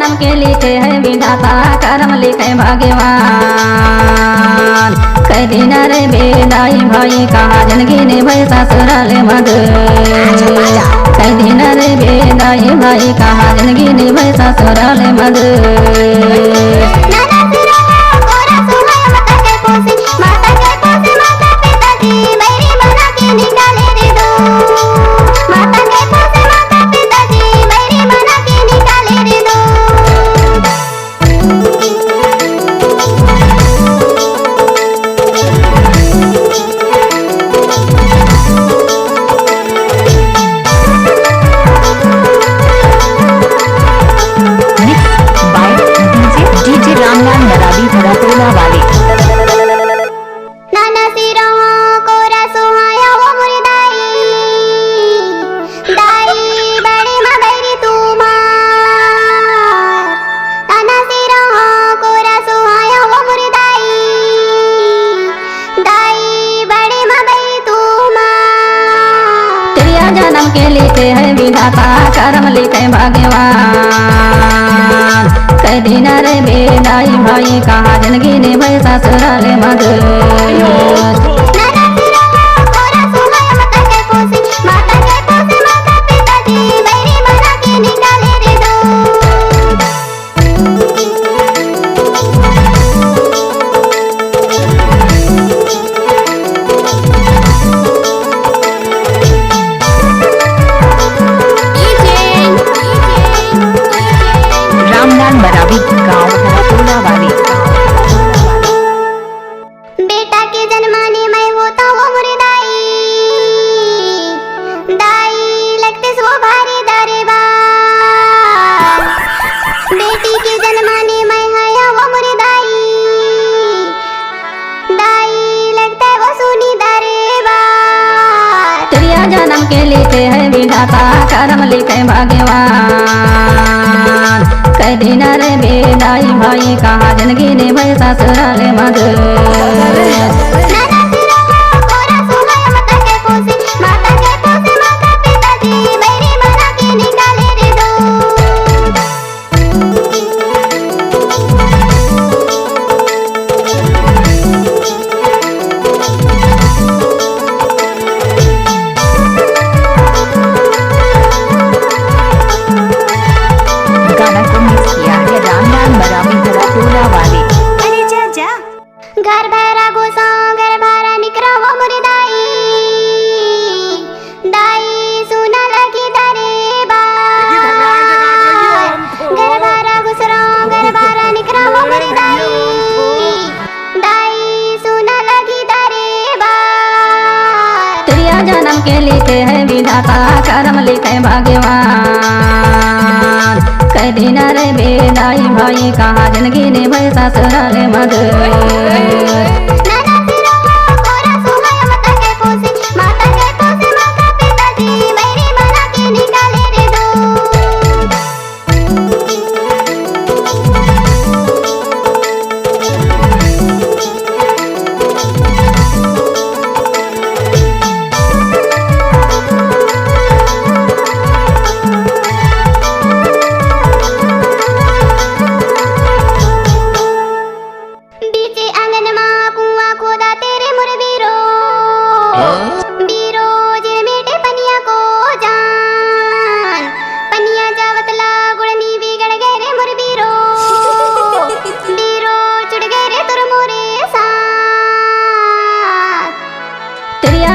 जन्म के लिखे है विधाता, कर्म लिखे भगवान। कई दिन रे बेदाई भाई कहा जिंदगी ने भाई ससुराल मद। कई दिन रे बेदाई भाई कहा जिंदगी ने भाई ससुराल मद। जन्म के लिखे है विधाता, कर्म लिखे भगवान। कई दिन रे बेदाई भाई कहा जिंदगी ने भाई ससुराल मद। बेटा के जन्माने में होता वो मुर्दाई, दाई लगते सो भारी दरबार। बेटी के जन्माने में है वो मुर्दाई, दाई लगते वो सुनी दरबार। तेरिया जन्म के लिखे है विधाता, कर्म लिखे भगवान। कई दिन रे बेदाई भाई कहा जिंदगी ने भाई ससुराल मद। घर भरा घुसा घर भरा निकरा वो मुर्दाई, दाई सुना लगी दरबार। घर भरा घुसरा घर भरा निकरा वो मुर्दाई, दाई सुना लगी दरबार। तेरिया जन्म के लिखे है विधाता, कर्म लिखे भगवान। कई दिन रे बेदाई भाई कहा जिंदगी ने भाई ससुराल मद।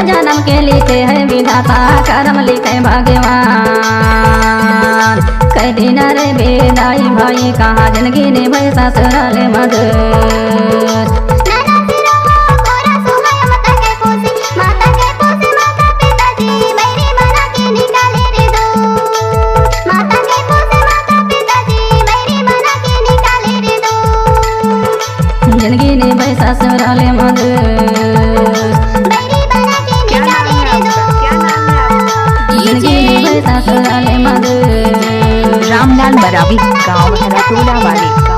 जन्म के लिखे है विधाता, कर्म लिखे भगवान। कई दिन रे बेदाई भाई कहा जिंदगी ने भाई ससुराल मद। जिंदगी ने भाई ससुराल मद। रामलाल मरावी, गाँव हराटोला वाले।